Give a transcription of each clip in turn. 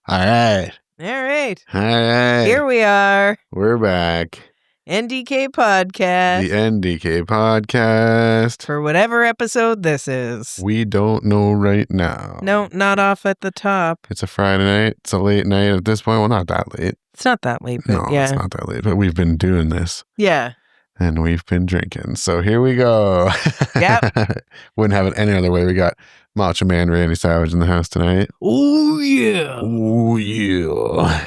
All right. All right. All right. Here we are. We're back. NDK podcast. The NDK podcast. For whatever episode this is. We don't know right now. No, not off at the top. It's a Friday night. It's a late night at this point. Well, not that late. It's not that late, but No, yeah. it's not that late. But we've been doing this. Yeah. And we've been drinking. So here we go. Yep. Wouldn't have it any other way. We got Macho Man Randy Savage in the house tonight. Oh, yeah. Oh, yeah.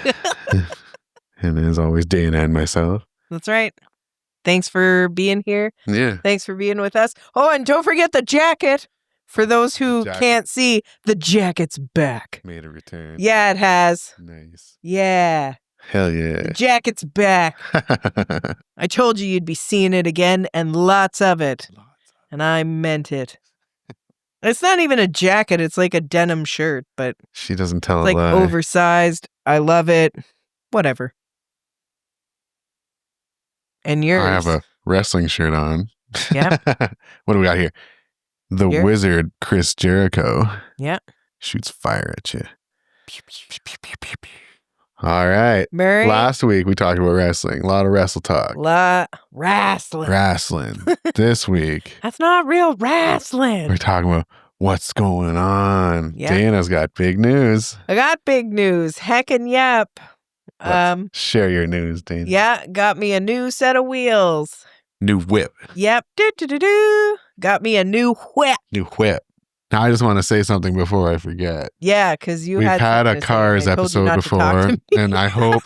And as always, Dana and myself. That's right. Thanks for being here. Yeah. Thanks for being with us. Oh, and don't forget the jacket. For those who can't see, the jacket's back. Made a return. Yeah, it has. Nice. Yeah. Hell yeah. The jacket's back. I told you you'd be seeing it again, and lots of it. And I meant it. It's not even a jacket. It's like a denim shirt, but She doesn't tell it's like a lie. oversized. I love it. Whatever. And yours. I have a wrestling shirt on. Yeah. What do we got here? The Here? Wizard, Chris Jericho. Yeah. Shoots fire at you. All right. Murray. Last week we talked about wrestling. A lot of wrestle talk. Wrestling. Wrestling. This week That's not real wrestling. we're talking about what's going on. Yeah. Dana's got big news. I got big news. Heckin' yep. Let's share your news, Dana. Yeah, got me a new set of wheels. New whip. Yep. Do. Got me a new whip. New whip. Now, I just want to say something before I forget. Yeah, because We've had a Cars episode before, and I hope,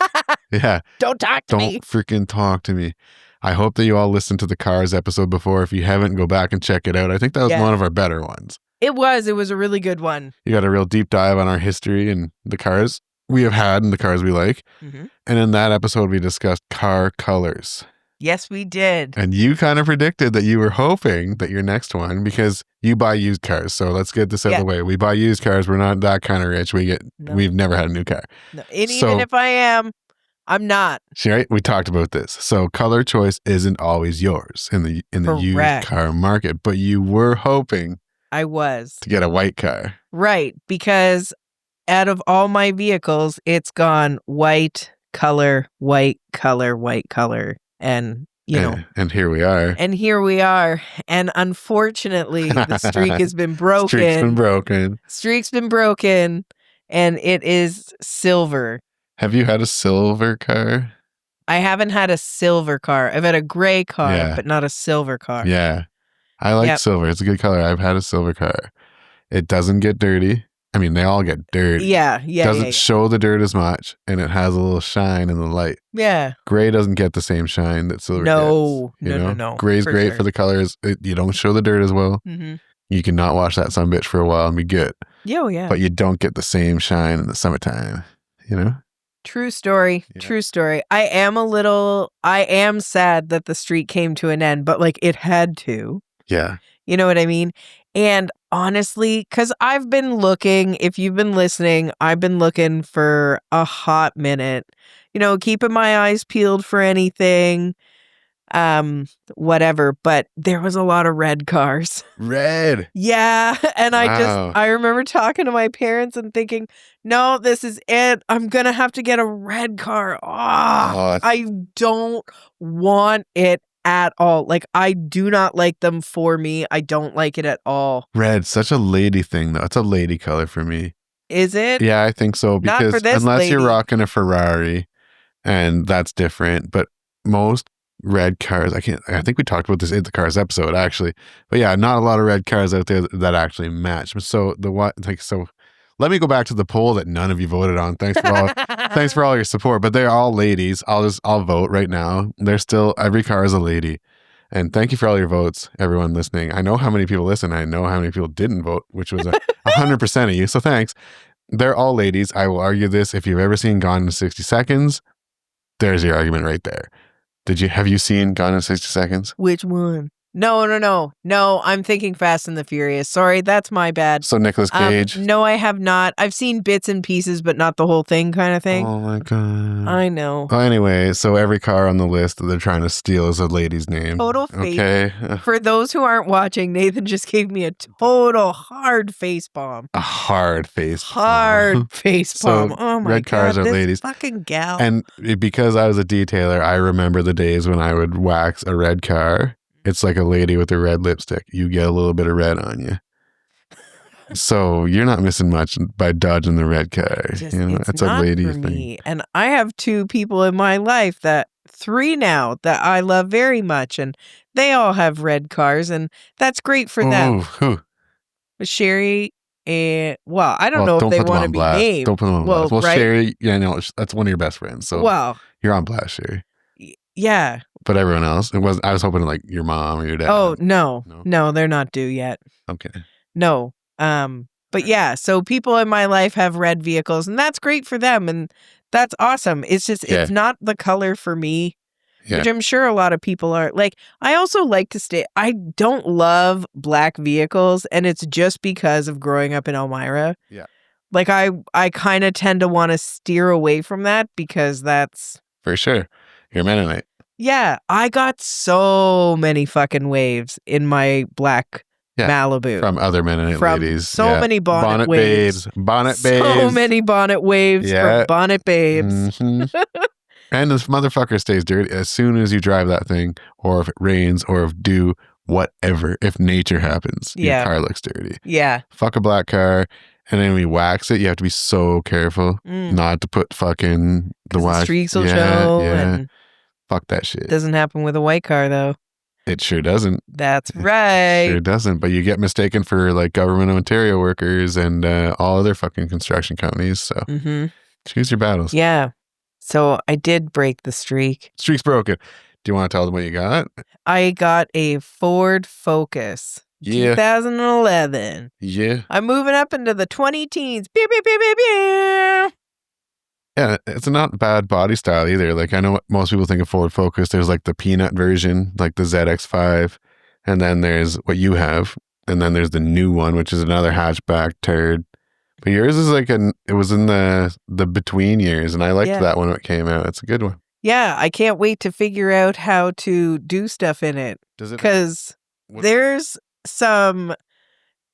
yeah, Don't talk to me. don't freaking talk to me. I hope that you all listened to the Cars episode before. If you haven't, go back and check it out. I think that was Yeah. one of our better ones. It was a really good one. You got a real deep dive on our history and the cars we have had and the cars we like. Mm-hmm. And in that episode, we discussed car colors. Yes, we did. And you kind of predicted that you were hoping that your next one, because you buy used cars. So let's get this out of the way. We buy used cars. We're not that kind of rich. We've never had a new car. No. And even if I am, I'm not. Right? We talked about this. So color choice isn't always yours in the used car market, but you were hoping I was to get a white car. Right, because out of all my vehicles, it's gone white color, and And here we are. And here we are. And unfortunately, the streak has been broken. Streak's been broken, and it is silver. Have you had a silver car? I haven't had a silver car. I've had a gray car, but not a silver car. Yeah. I like silver. It's a good color. I've had a silver car. It doesn't get dirty. I mean, they all get dirty. Yeah. Doesn't show the dirt as much, and it has a little shine in the light. Yeah. Gray doesn't get the same shine that silver gets. No. Gray's great for the colors. You don't show the dirt as well. Mm-hmm. You can not wash that sumbitch for a while and be good. Yeah. But you don't get the same shine in the summertime, True story. Yeah. True story. I am sad that the streak came to an end, but like it had to. Yeah. You know what I mean? And honestly, because I've been looking, if you've been listening, I've been looking for a hot minute, keeping my eyes peeled for anything, whatever. But there was a lot of red cars. Red. Yeah. And Wow. I remember talking to my parents and thinking, no, this is it. I'm going to have to get a red car. I don't want it at all. Like, I do not like them for me. I don't like it at all. Red, such a lady thing, though. It's a lady color for me. Is it? Yeah, I think so. Not Because for this unless you're lady. rocking a Ferrari, and that's different. But most red cars, I think we talked about this in the Cars episode, actually. But yeah, not a lot of red cars out there that actually match. So let me go back to the poll that none of you voted on. Thanks for all your support. But they're all ladies. I'll vote right now. Every car is a lady. And thank you for all your votes, everyone listening. I know how many people listen. I know how many people didn't vote, which was 100% of you. So thanks. They're all ladies. I will argue this. If you've ever seen Gone in 60 Seconds, there's your argument right there. Have you seen Gone in 60 Seconds? Which one? No, I'm thinking Fast and the Furious. Sorry, that's my bad. So Nicolas Cage. No, I have not. I've seen bits and pieces, but not the whole thing kind of thing. Oh my god. I know. Well, anyway, so every car on the list that they're trying to steal is a lady's name. Total face. Okay. For those who aren't watching, Nathan just gave me a total hard face bomb. A hard face Hard face So, bomb. Oh my red cars god, are this ladies. fucking gal. And because I was a detailer, I remember the days when I would wax a red car. It's like a lady with a red lipstick. You get a little bit of red on you. So you're not missing much by dodging the red car. It's a not lady for thing. me. And I have 2 people in my life three now that I love very much, and they all have red cars, and that's great for them. Who? Sherry and I don't know if they want to be named. Don't put them on blast. Well, right? Sherry, that's one of your best friends. So you're on blast, Sherry. Yeah. But everyone else, I was hoping like your mom or your dad. Oh no, they're not due yet. Okay. No. But yeah, so people in my life have red vehicles, and that's great for them, and that's awesome. It's just it's not the color for me, which I'm sure a lot of people are. Like, I also like to I don't love black vehicles, and it's just because of growing up in Elmira. Yeah. Like, I kind of tend to want to steer away from that because that's... For sure. You're Mennonite. Yeah, I got so many fucking waves in my black Malibu. From other Mennonite ladies. So many bonnet waves. Bonnet babes. So many bonnet waves from bonnet babes. Mm-hmm. And this motherfucker stays dirty as soon as you drive that thing, or if it rains, or if whatever. If nature happens, your car looks dirty. Yeah. Fuck a black car. And then we wax it. You have to be so careful not to put fucking the wax. The streaks will show. And fuck that shit. Doesn't happen with a white car though. It sure doesn't. That's right. It sure doesn't. But you get mistaken for like Government of Ontario workers and all other fucking construction companies. So choose your battles. Yeah. So I did break the streak. Streak's broken. Do you want to tell them what you got? I got a Ford Focus. 2011. Yeah. I'm moving up into the 20 teens. Beep, beep, beep, beep, beep. Yeah, it's not a bad body style either. Like, I know what most people think of Ford Focus. There's like the peanut version, like the ZX5, and then there's what you have, and then there's the new one, which is another hatchback turd. But yours is like it was in the between years, and I liked that when it came out. It's a good one. Yeah, I can't wait to figure out how to do stuff in it. Because there's some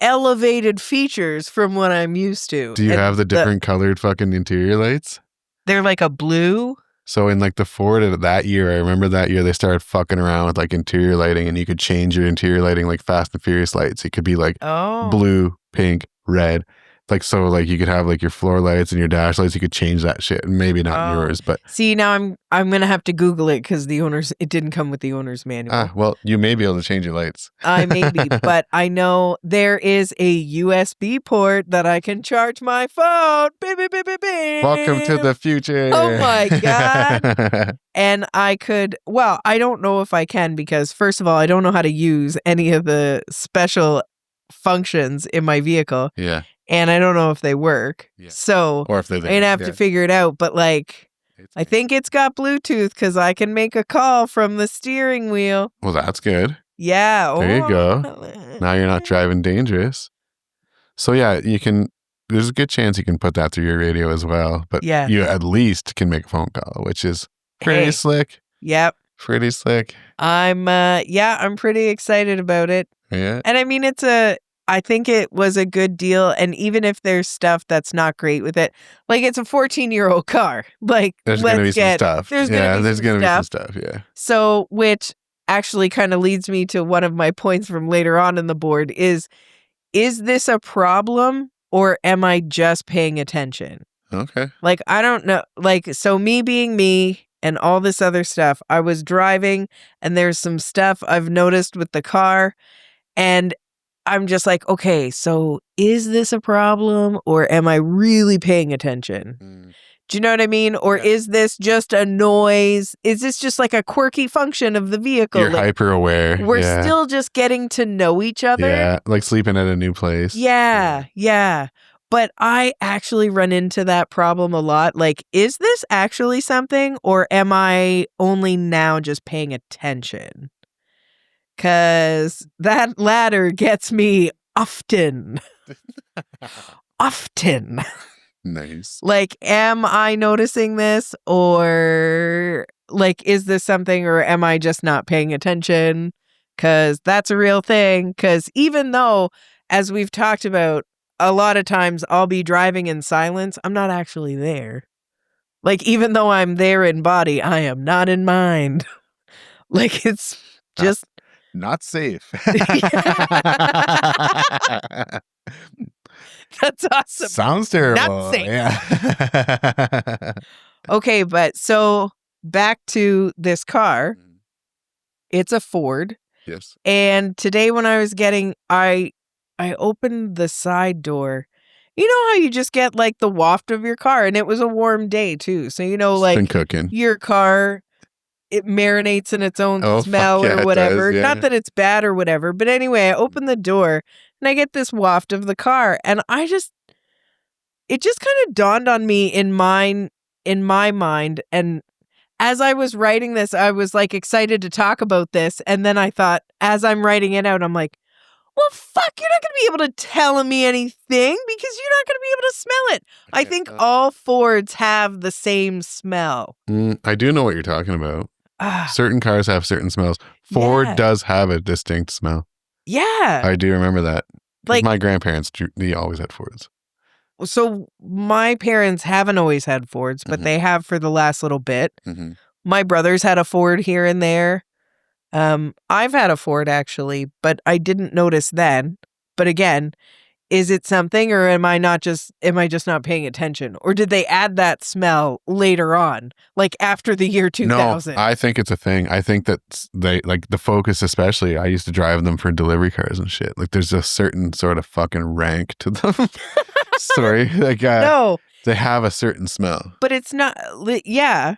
elevated features from what I'm used to. Do you have the different colored fucking interior lights? They're like a blue. So in like the Ford of that year, I remember that year they started fucking around with like interior lighting, and you could change your interior lighting like Fast and Furious lights. It could be like blue, pink, red. Like, so like you could have like your floor lights and your dash lights. You could change that shit. Maybe not yours, but see, now I'm gonna have to Google it because it didn't come with the owner's manual. Well, you may be able to change your lights. I may be, but I know there is a USB port that I can charge my phone. Beep, beep, beep, beep, beep. Welcome to the future. Oh my god. And I don't know if I can, because first of all, I don't know how to use any of the special functions in my vehicle. Yeah. And I don't know if they work. Yeah. So or if they're there. I'd have to figure it out. But like, I think it's got Bluetooth because I can make a call from the steering wheel. Well, that's good. Yeah. There you go. Now you're not driving dangerous. So yeah, there's a good chance you can put that through your radio as well. But you at least can make a phone call, which is pretty slick. Yep. Pretty slick. I'm pretty excited about it. Yeah. And I mean, I think it was a good deal. And even if there's stuff that's not great with it, like it's a 14-year-old car. Like, there's going to be some stuff. There's going to be some stuff. Yeah. So, which actually kind of leads me to one of my points from later on in the board is this a problem or am I just paying attention? Okay. Like, I don't know. Like, so me being me and all this other stuff, I was driving and there's some stuff I've noticed with the car, and I'm just like, okay, so is this a problem or am I really paying attention? Do you know what I mean? Or is this just a noise? Is this just like a quirky function of the vehicle? You're hyper aware. We're still just getting to know each other. Yeah, like sleeping at a new place. Yeah. But I actually run into that problem a lot. Like, is this actually something or am I only now just paying attention? Because that ladder gets me often. Often. Nice. Like, am I noticing this, or like, is this something, or am I just not paying attention? Because that's a real thing. Because even though, as we've talked about, a lot of times I'll be driving in silence, I'm not actually there. Like, even though I'm there in body, I am not in mind. Like, it's just not safe. that's awesome. Sounds terrible. Not safe. Yeah. Okay, but so back to this car. It's a Ford. Yes. And today when I was I opened the side door. You know how you just get like the waft of your car, and it was a warm day too. So It's like been cooking. Your car, it marinates in its own smell yeah, or whatever. It does, yeah. Not that it's bad or whatever, but anyway, I open the door and I get this waft of the car, and it just kind of dawned on me in my mind. And as I was writing this, I was like excited to talk about this. And then I thought, as I'm writing it out, I'm like, well, fuck, you're not going to be able to tell me anything because you're not going to be able to smell it. I think all Fords have the same smell. I do know what you're talking about. Certain cars have certain smells. Ford does have a distinct smell. Yeah. I do remember that. Like my grandparents, they always had Fords. So my parents haven't always had Fords, but they have for the last little bit. My brother's had a Ford here and there. I've had a Ford actually, but I didn't notice then. But again, is it something, or am I just not paying attention? Or did they add that smell later on, like after the year 2000? No, I think it's a thing. I think that they like the Focus, especially. I used to drive them for delivery cars and shit. Like there's a certain sort of fucking rank to them. Sorry, like no, they have a certain smell. But it's not. Yeah,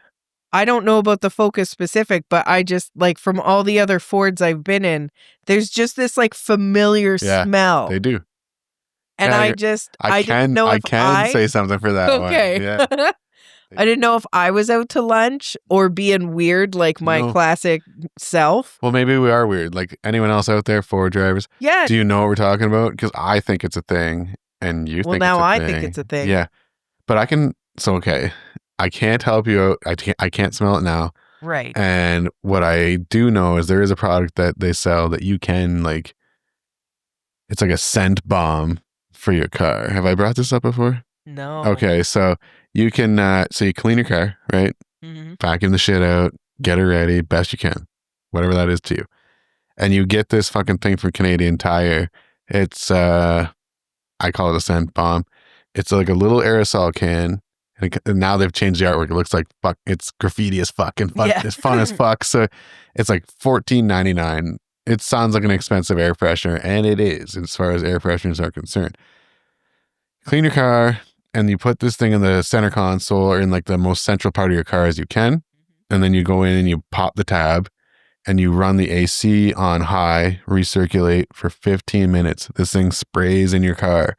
I don't know about the Focus specific, but I just like from all the other Fords I've been in, there's just this like familiar smell. They do. And I didn't know if I can say something for that one. Yeah. I didn't know if I was out to lunch or being weird like my classic self. Well, maybe we are weird. Like anyone else out there, Ford drivers. Yeah. Do you know what we're talking about? Because I think it's a thing, and you think it's a thing. Well, now I think it's a thing. Yeah. But I can. So okay, I can't help you out. I can't smell it now. Right. And what I do know is there is a product that they sell that you can like. It's like a scent bomb for your car. Have I brought this up before? No. Okay, so you can so you clean your car, right? Vacuum the shit out, get it ready best you can, whatever that is to you, and you get this fucking thing from Canadian Tire. It's I call it a scent bomb. It's like a little aerosol can, and now they've changed the artwork. It looks like fuck. It's graffiti as fuck and fun. It's fun as fuck. So it's like $14.99. It sounds like an expensive air freshener, and it is as far as air fresheners are concerned. Clean your car, and you put this thing in the center console or in like the most central part of your car as you can. And then you go in and you pop the tab and you run the AC on high, recirculate for 15 minutes. This thing sprays in your car.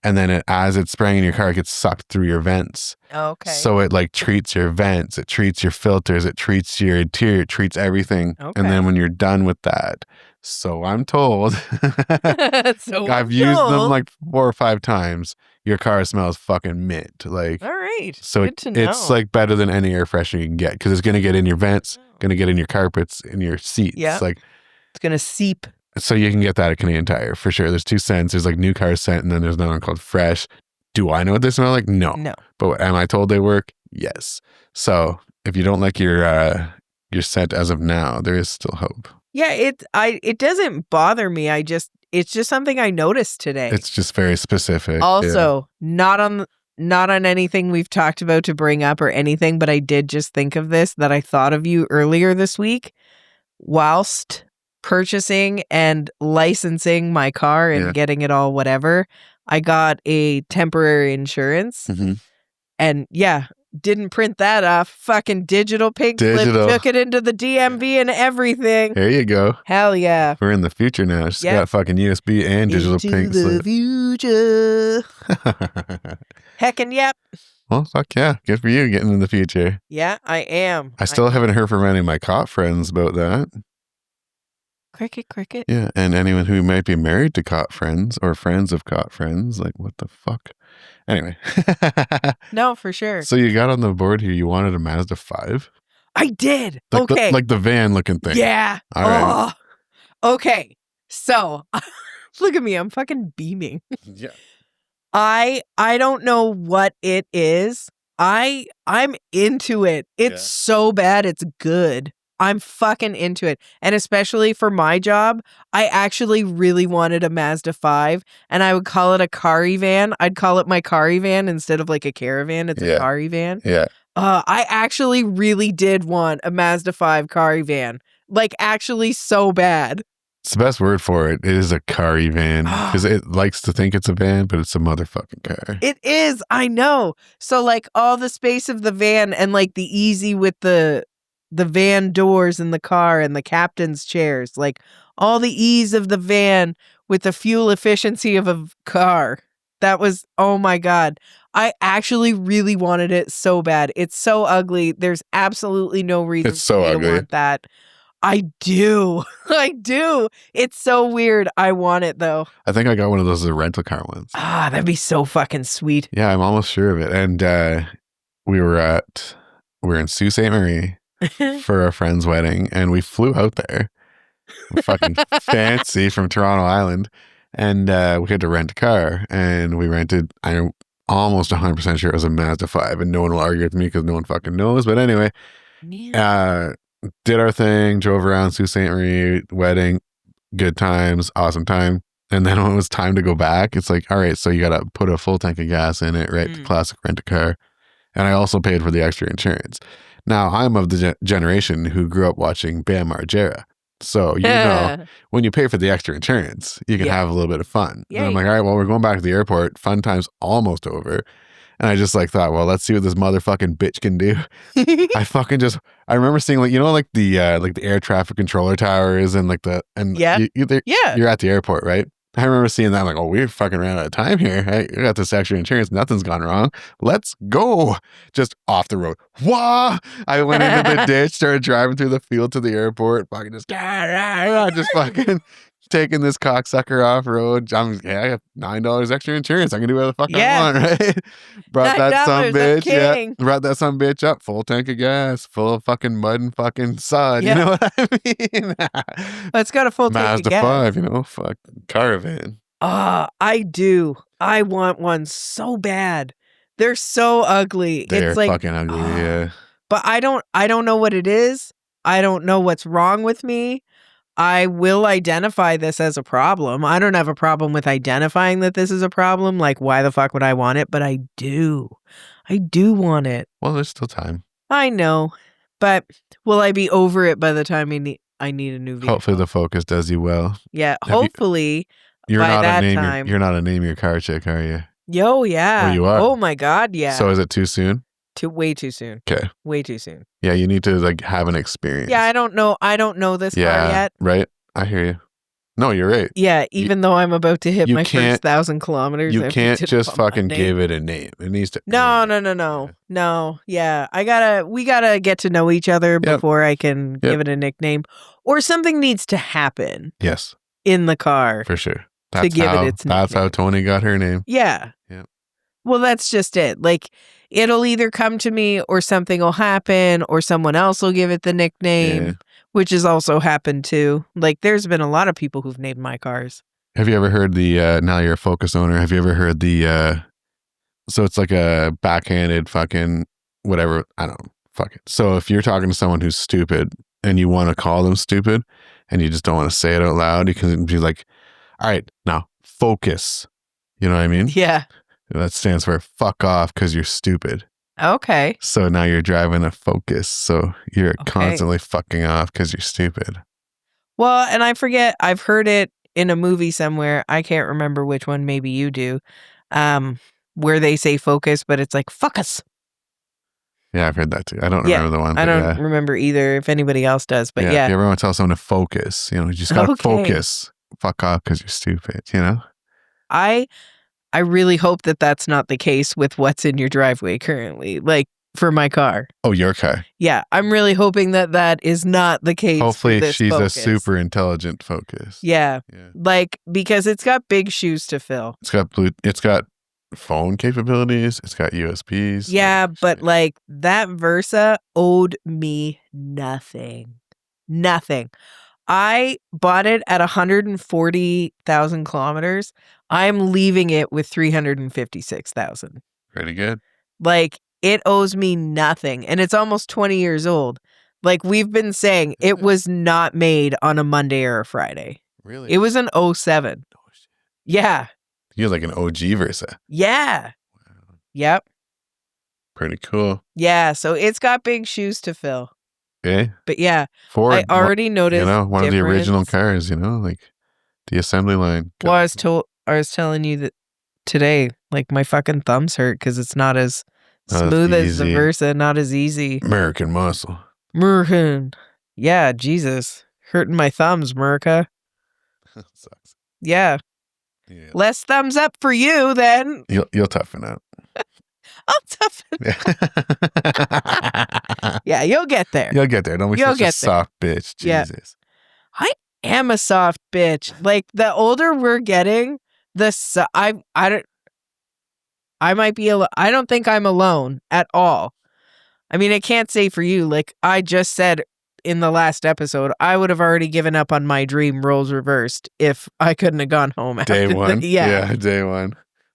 And then as it's spraying in your car, it gets sucked through your vents. Okay. So it like treats your vents, it treats your filters, it treats your interior, it treats everything. Okay. And then when you're done with that, so I'm told, I've used them like 4 or 5 times. Your car smells fucking mint. Like, all right. So it's like better than any air freshener you can get because it's going to get in your vents, going to get in your carpets, in your seats. Yeah. Like, it's going to seep. So you can get that at Canadian Tire for sure. There's 2 scents. There's like new car scent, and then there's another one called Fresh. Do I know what they smell like? No. But am I told they work? Yes. So if you don't like your scent as of now, there is still hope. Yeah, it doesn't bother me. It's just something I noticed today. It's just very specific. Also, not on anything we've talked about to bring up or anything, but I did just think of this, that I thought of you earlier this week whilst purchasing and licensing my car and getting it all whatever. I got a temporary insurance and didn't print that off. Fucking digital pink slip, took it into the DMV and everying. There you go. Hell yeah. We're in the future now. She's got fucking USB and digital pink slip. Future. Heckin' yep. Well, fuck yeah. Good for you getting in the future. Yeah, I am. I still haven't heard from any of my cop friends about that. Cricket, cricket. Yeah, and anyone who might be married to cop friends or friends of cop friends, like what the fuck? Anyway. No, for sure. So you got on the board here, you wanted a Mazda 5? I did. Like Okay. the van looking thing. Yeah. All right. Okay. So look at me. I'm fucking beaming. Yeah. I don't know what it is. I'm into it. It's so bad it's good. I'm fucking into it. And especially for my job, I actually really wanted a Mazda 5 and I would call it a carry van. I'd call it my carry van instead of like a caravan. It's a carry van. Yeah. I actually really did want a Mazda 5 carry van. Like actually so bad. It's the best word for it. It is a carry van because it likes to think it's a van, but it's a motherfucking car. It is. I know. So like all the space of the van and like the easy with the van doors in the car and the captain's chairs, like all the ease of the van with the fuel efficiency of a car. That was, oh my God. I actually really wanted it so bad. It's so ugly. There's absolutely no reason It's so for me ugly. to want that. I do. I do. It's so weird. I want it though. I think I got one of those as a rental car once. Ah, that'd be so fucking sweet. Yeah, I'm almost sure of it. And we were in Sault Ste. Marie for a friend's wedding, and we flew out there. We're fucking fancy from Toronto Island, and we had to rent a car, and we rented. I'm almost 100% sure it was a Mazda 5, and no one will argue with me because no one fucking knows. But anyway, did our thing, drove around Sault Ste. Marie, wedding, good times, awesome time. And then when it was time to go back, it's like, all right, so you got to put a full tank of gas in it, right? The classic rent a car. And I also paid for the extra insurance. Now, I'm of the generation who grew up watching Bam Margera. So, you know, when you pay for the extra insurance, you can have a little bit of fun. And I'm like, all right, well, we're going back to the airport. Fun time's almost over. And I just like thought, well, let's see what this motherfucking bitch can do. I remember seeing like, you know, like the air traffic controller towers and like you're at the airport, right? I remember seeing that. I'm like, oh, we fucking ran out of time here. I got this extra insurance. Nothing's gone wrong. Let's go. Just off the road. Wah! I went into the ditch, started driving through the field to the airport. Fucking just fucking taking this cocksucker off road. I have $9 extra insurance. I can do whatever the fuck I want, right? Brought that some bitch. Yeah. Brought that some bitch up. Full tank of gas. Full of fucking mud and fucking sod. You know what I mean? It's got a full tank of gas. Mazda 5, you know, fuck caravan. I do. I want one so bad. They're so ugly. They're it's like fucking ugly, yeah. But I don't know what it is. I don't know what's wrong with me. I will identify this as a problem. I don't have a problem with identifying that this is a problem. Like, why the fuck would I want it? But I do. I do want it. Well, there's still time. I know. But will I be over it by the time I need a new vehicle? Hopefully the Focus does you well. Yeah, hopefully you're by not that a time. You're not a name your car chick, are you? Yo, yeah. Oh, you are? Oh my God, yeah. So is it too soon? Way too soon. Okay. Way too soon. Yeah, you need to like have an experience. Yeah, I don't know this car yet. Right. I hear you. No, you're right. Yeah, even though I'm about to hit my first 1,000 kilometers. You can't just fucking give it a name. It needs to. No. Yeah, we gotta get to know each other before I can give it a nickname, or something needs to happen. Yes. In the car, for sure. To give it its nickname. That's how Tony got her name. Yeah. Yeah. Well, that's just it. Like, it'll either come to me, or something will happen, or someone else will give it the nickname, which has also happened too. Like, there's been a lot of people who've named my cars. Have you ever heard the, now you're a Focus owner, have you ever heard the, so it's like a backhanded fucking whatever, I don't know, fuck it. So if you're talking to someone who's stupid and you want to call them stupid and you just don't want to say it out loud, you can be like, all right, now focus. You know what I mean? Yeah. That stands for fuck off because you're stupid. Okay. So now you're driving a Focus. So you're constantly fucking off because you're stupid. Well, and I forget, I've heard it in a movie somewhere. I can't remember which one. Maybe you do. Where they say focus, but it's like, fuck us. Yeah, I've heard that too. I don't remember the one. I don't remember either if anybody else does, but yeah. If you ever want to tell someone to focus, you know, you just got to focus. Fuck off because you're stupid, you know? I really hope that that's not the case with what's in your driveway currently. Like, for my car. Oh, your car. Yeah, I'm really hoping that is not the case. Hopefully for this she's Focus. a super intelligent Focus. Yeah. Like, because it's got big shoes to fill. It's got phone capabilities. It's got USBs. Yeah, but like that Versa owed me nothing. Nothing. I bought it at 140,000 kilometers. I'm leaving it with 356,000. Pretty good. Like, it owes me nothing. And it's almost 20 years old. Like, we've been saying, it was not made on a Monday or a Friday. Really? It was an 07. Oh, shit. Yeah. You're like an OG Versa. Yeah. Wow. Yep. Pretty cool. Yeah. So it's got big shoes to fill. Okay. But yeah, Ford, I already noticed. one of the original cars, like the assembly line. Well, I was telling you that today, like my fucking thumbs hurt because it's not as smooth as the Versa, not as easy. American muscle. American. Yeah, Jesus. Hurting my thumbs, America. Sucks. Yeah. Less thumbs up for you then. You'll toughen out. I'll toughen. Yeah, you'll get there. You'll get there. Don't be such a soft bitch. Jesus. Yeah. I am a soft bitch. Like, the older we're getting, I don't think I'm alone at all. I mean, I can't say for you. Like I just said in the last episode, I would have already given up on my dream roles reversed if I couldn't have gone home Day after one. Yeah, day one.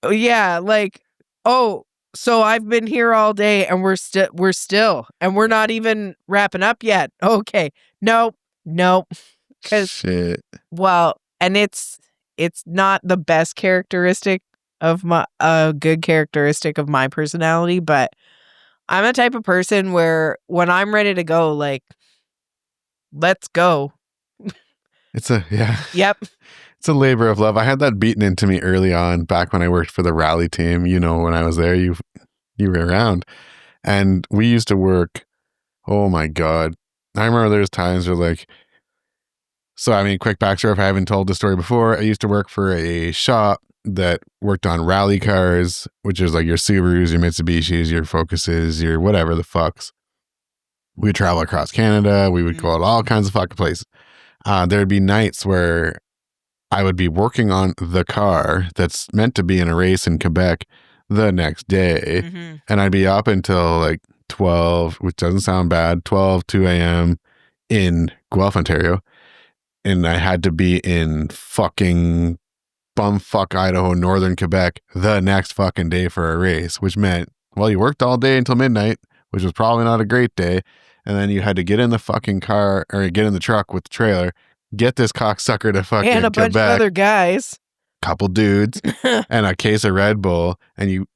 Yeah, like, oh, so I've been here all day and we're still, and we're not even wrapping up yet. Okay. Nope. Shit. Well, and it's not the best characteristic of a good characteristic of my personality, but I'm a type of person where when I'm ready to go, like, let's go. Yep. It's a labor of love. I had that beaten into me early on, back when I worked for the rally team. When I was there, you were around, and we used to work. Oh my God. I remember there's times where like, so I mean, quick backstory if I haven't told the story before, I used to work for a shop that worked on rally cars, which is like your Subarus, your Mitsubishis, your Focuses, your whatever the fucks. We would travel across Canada. We would go to all kinds of fucking places. There'd be nights where I would be working on the car that's meant to be in a race in Quebec the next day. And I'd be up until like 12, which doesn't sound bad, 2 a.m. in Guelph, Ontario. And I had to be in fucking bumfuck Idaho, northern Quebec the next fucking day for a race, which meant, well, you worked all day until midnight, which was probably not a great day. And then you had to get in the fucking car or get in the truck with the trailer, get this cocksucker to fucking and a Quebec, bunch of other guys, couple dudes, and a case of Red Bull. And you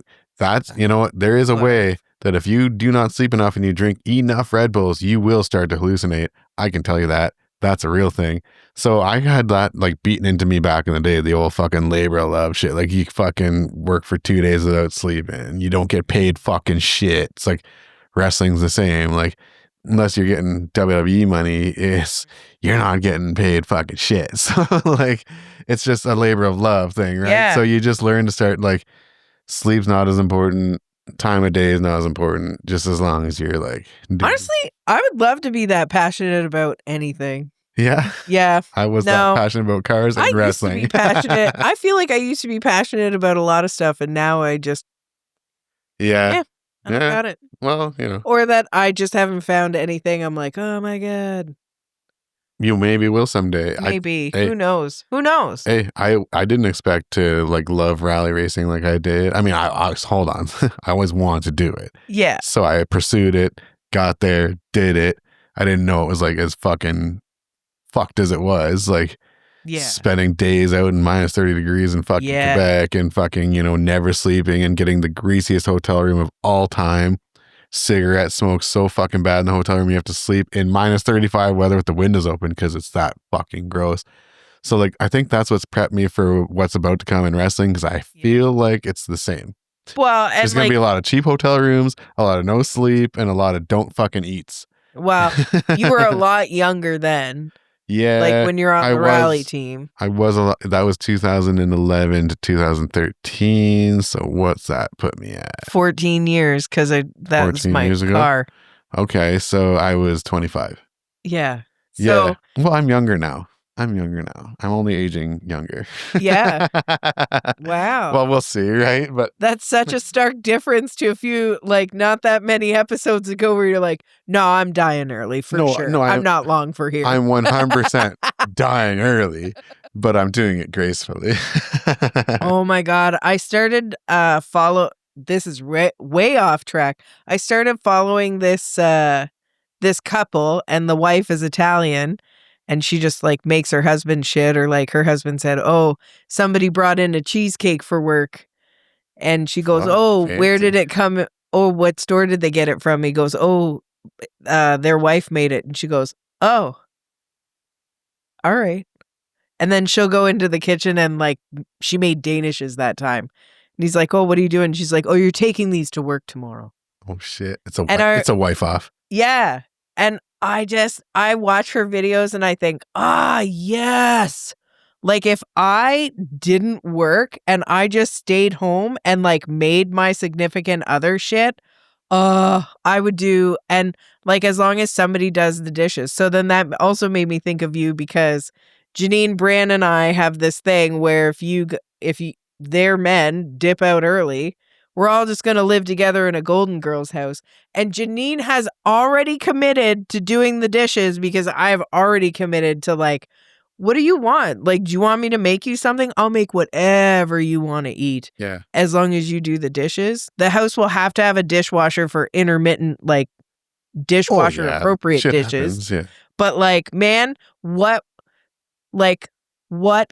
know what? There is a way that if you do not sleep enough and you drink enough Red Bulls, you will start to hallucinate. I can tell you that. That's a real thing. So I had that like beaten into me back in the day, the old fucking labor of love shit. Like, you fucking work for 2 days without sleeping. You don't get paid fucking shit. It's like wrestling's the same. Like, unless you're getting WWE money, you're not getting paid fucking shit. So like, it's just a labor of love thing, right? Yeah. So you just learn to start like, sleep's not as important. Time of day is not as important, just as long as you're like, dude. Honestly, I would love to be that passionate about anything. Yeah. I was that passionate about cars and wrestling. I used to be passionate. I feel like I used to be passionate about a lot of stuff, and now I just I don't got it. Well, or that I just haven't found anything. I'm like, oh my God. You maybe will someday. Maybe. Who knows? Hey, I didn't expect to like love rally racing like I did. I mean, I hold on. I always wanted to do it. Yeah. So I pursued it, got there, did it. I didn't know it was like as fucking fucked as it was. Like, spending days out in minus 30 degrees in fucking Quebec and fucking, never sleeping and getting the greasiest hotel room of all time. Cigarette smoke so fucking bad in the hotel room you have to sleep in minus 35 weather with the windows open because it's that fucking gross. So like, I think that's what's prepped me for what's about to come in wrestling, because I feel like it's the same. Well, and there's gonna be a lot of cheap hotel rooms, a lot of no sleep, and a lot of don't fucking eats. Well, you were a lot younger then. Yeah. Like when you're on I the rally was. team. That was 2011 to 2013. So what's that put me at? 14 years because that was 14 my years ago? car. Okay, so I was 25. Yeah. Yeah. So Well, I'm younger now. I'm only aging younger. yeah. Wow. Well, we'll see, right? But that's such a stark difference to a few, like, not that many episodes ago where you're like, no, I'm dying early for sure. no, I'm not long for here. I'm 100% dying early, but I'm doing it gracefully. Oh my God. I started this is way off track. I started following this couple, and the wife is Italian, and she just like makes her husband shit, or like her husband said, "Oh, somebody brought in a cheesecake for work." And she goes, Fuck, "Oh, where did fancy. it come? Oh, what store did they get it from?" He goes, "Oh, their wife made it." And she goes, "Oh, all right." And then she'll go into the kitchen and like she made Danishes that time. And he's like, "Oh, what are you doing?" She's like, "Oh, you're taking these to work tomorrow." Oh shit. And It's a wife off. yeah. And I watch her videos and I think, yes. Like if I didn't work and I just stayed home and like made my significant other shit, I would do, and like as long as somebody does the dishes. So then that also made me think of you, because Janine, Bran, and I have this thing where if you their men dip out early, we're all just going to live together in a Golden Girls house. And Janine has already committed to doing the dishes because I've already committed to like, what do you want? Like, do you want me to make you something? I'll make whatever you want to eat. Yeah. As long as you do the dishes. The house will have to have a dishwasher for intermittent, like dishwasher appropriate Shit dishes. happens, yeah. But like, man, what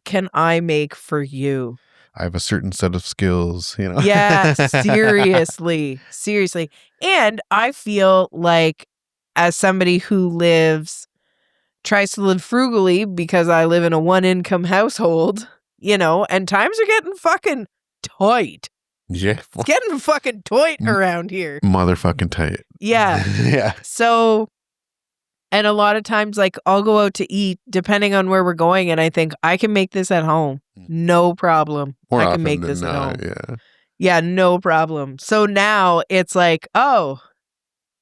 can I make for you? I have a certain set of skills, you know. Yeah, seriously. Seriously. And I feel like, as somebody who tries to live frugally because I live in a one-income household, and times are getting fucking tight. Yeah. It's getting fucking tight around here. Motherfucking tight. Yeah. Yeah. So, and a lot of times, like, I'll go out to eat depending on where we're going, and I think I can make this at home. No problem. More I can often make than this at not, home. yeah. Yeah, no problem. So now it's like, oh,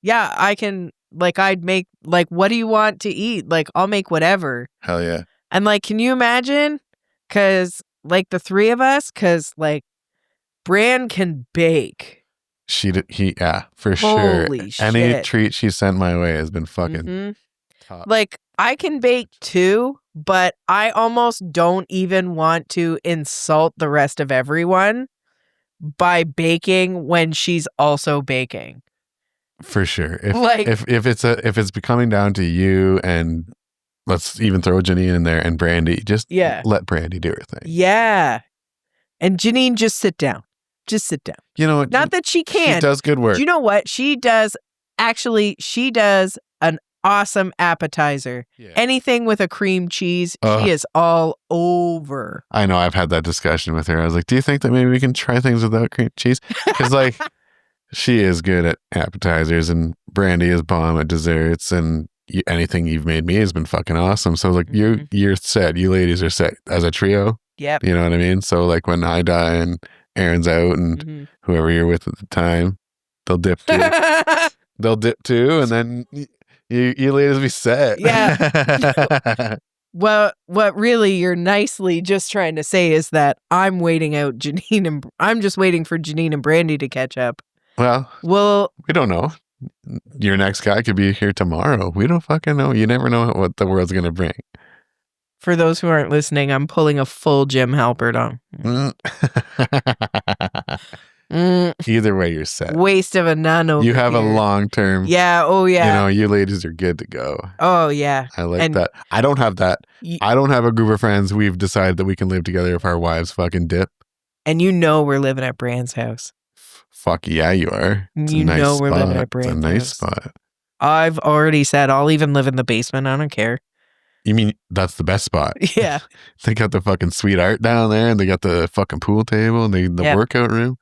yeah, I can, like, I'd make, like, what do you want to eat? Like, I'll make whatever. Hell yeah. And, like, can you imagine? Because, like, the three of us, like, Bran can bake. Yeah, for Holy sure. Any shit. treat she sent my way has been fucking top. Like, I can bake too, but I almost don't even want to insult the rest of everyone by baking when she's also baking. For sure. Like, If it's becoming down to you, and let's even throw Janine in there and Brandy, just let Brandy do her thing. Yeah. And Janine, just sit down. Just sit down. You know what? Not that she can't. She does good work. Do you know what? She does an awesome appetizer. Yeah. Anything with a cream cheese, she is all over. I know. I've had that discussion with her. I was like, do you think that maybe we can try things without cream cheese? Because like, she is good at appetizers, and Brandy is bomb at desserts, and anything you've made me has been fucking awesome. So like, you're set. You ladies are set as a trio. Yep. You know what I mean? So like, when I die and Aaron's out and whoever you're with at the time, they'll dip too. And then you ladies be set. Yeah. Well, what really you're nicely just trying to say is that I'm waiting out Janine, and I'm just waiting for Janine and Brandy to catch up. Well, we don't know. Your next guy could be here tomorrow. We don't fucking know. You never know what the world's going to bring. For those who aren't listening, I'm pulling a full Jim Halpert on. Either way, you're set. Waste of a nun over You have here. a long term. Yeah. Oh, yeah. You know, you ladies are good to go. Oh, yeah. I like that. I don't have that. I don't have a group of friends. We've decided that we can live together if our wives fucking dip. And we're living at Bran's house. Fuck yeah, you are. It's a nice spot. We're living at Bran's house. It's a nice house. spot. I've already said I'll even live in the basement. I don't care. You mean that's the best spot? Yeah. They got the fucking sweet art down there, and they got the fucking pool table, and the workout room.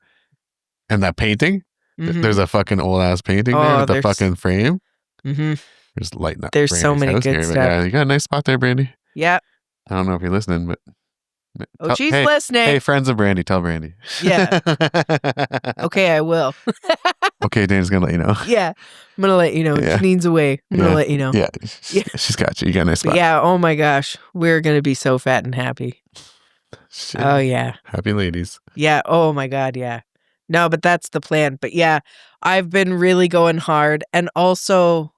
And that painting? There's a fucking old ass painting there with the fucking frame. Just lighting up There's so Brandy's many house good here. But stuff. yeah, you got a nice spot there, Brandy. Yeah. I don't know if you're listening, but Oh, she's listening. Hey, friends of Brandy, tell Brandy. Yeah. Okay, I will. Okay, Dana's gonna let you know. Yeah. I'm gonna let you know. Yeah. Janine's away. I'm gonna let you know. Yeah. Yeah. She's got you. You got a nice spot. But yeah, oh my gosh. We're gonna be so fat and happy. Shit. Oh yeah. Happy ladies. Yeah. Oh my God. Yeah. No, but that's the plan. But yeah, I've been really going hard. And also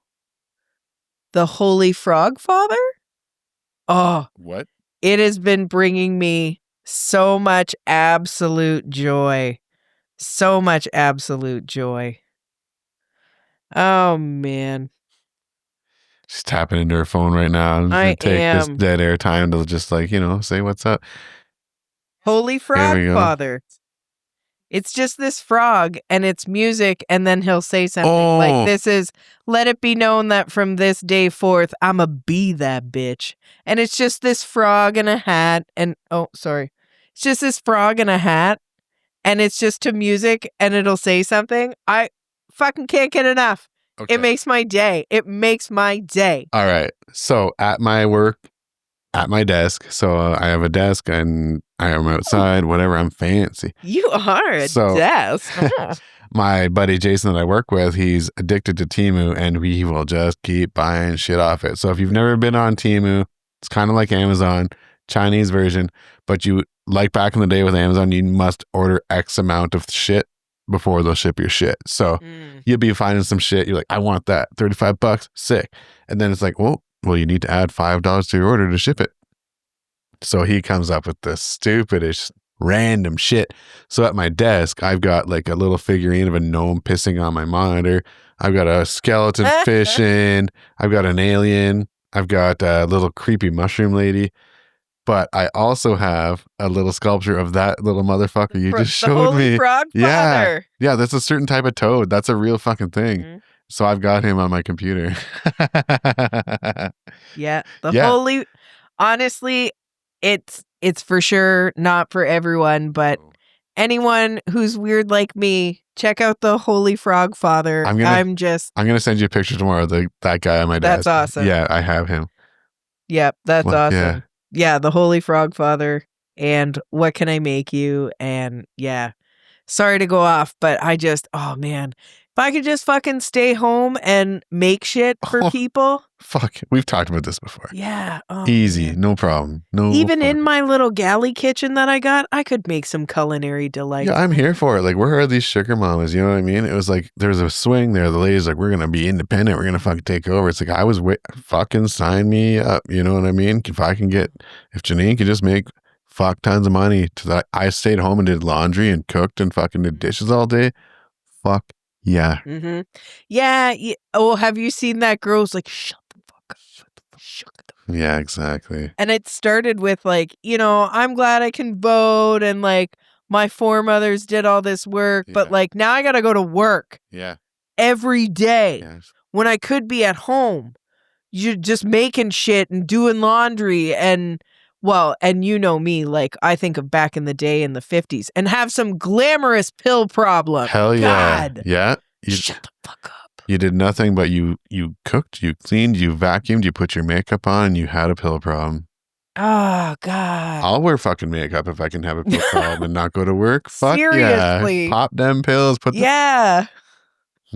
the Holy Frog Father. Oh, What? it has been bringing me so much absolute joy. So much absolute joy. Oh man. She's tapping into her phone right now. I'm just I gonna take this am. dead air time to just like, say what's up. Holy Frog we go. Father. It's just this frog and it's music, and then he'll say something like, this is, let it be known that from this day forth, I'ma be that bitch. And it's just this frog in a hat and, oh, sorry. It's just this frog in a hat and it's just to music and it'll say something. I fucking can't get enough. Okay. It makes my day. It makes my day. All right. So at my work, at my desk, so I have a desk and I am outside, whatever, I'm fancy. You are a desk. My buddy Jason that I work with, he's addicted to Temu and we will just keep buying shit off it. So if you've never been on Temu, it's kind of like Amazon, Chinese version, but you, like back in the day with Amazon, you must order X amount of shit before they'll ship your shit. So you'll be finding some shit, you're like, I want that, $35, sick. And then it's like, well, you need to add $5 to your order to ship it. So he comes up with the stupidest random shit. So at my desk, I've got like a little figurine of a gnome pissing on my monitor. I've got a skeleton fishing. I've got an alien. I've got a little creepy mushroom lady. But I also have a little sculpture of that little motherfucker you just showed the Holy me. Frog Father. Yeah, that's a certain type of toad. That's a real fucking thing. Mm-hmm. So I've got him on my computer. Yeah, Holy. Honestly, it's for sure not for everyone, but anyone who's weird like me, check out the Holy Frog Father. I'm gonna send you a picture tomorrow of that guy on my desk. That's awesome. Yeah, I have him. Yep, that's awesome. Yeah, the Holy Frog Father and What Can I Make You? And yeah, sorry to go off, but oh man, if I could just fucking stay home and make shit for people. Fuck, we've talked about this before. Yeah. Oh, easy, man. No problem. Even in my little galley kitchen that I got, I could make some culinary delights. Yeah, I'm here for it. Like, where are these sugar mamas? You know what I mean? It was like, there was a swing there. The lady's like, we're going to be independent. We're going to fucking take over. It's like, fucking sign me up. You know what I mean? If Janine could just make fuck tons of money to that, I stayed home and did laundry and cooked and fucking did dishes all day. Fuck yeah. Mm-hmm. Yeah. Oh, have you seen that girl's like, shut the fuck up. Shut the fuck up. Yeah, exactly. And it started with like, I'm glad I can vote and like my foremothers did all this work, but like now I got to go to work. Yeah. Every day when I could be at home. You're just making shit and doing laundry and you know me, like I think of back in the day in the 50s and have some glamorous pill problem. Hell yeah. God. Yeah. Shut the fuck up. You did nothing but you cooked, you cleaned, you vacuumed, you put your makeup on, and you had a pill problem. Oh, God. I'll wear fucking makeup if I can have a pill problem and not go to work. Fuck Seriously. Yeah. Pop them pills.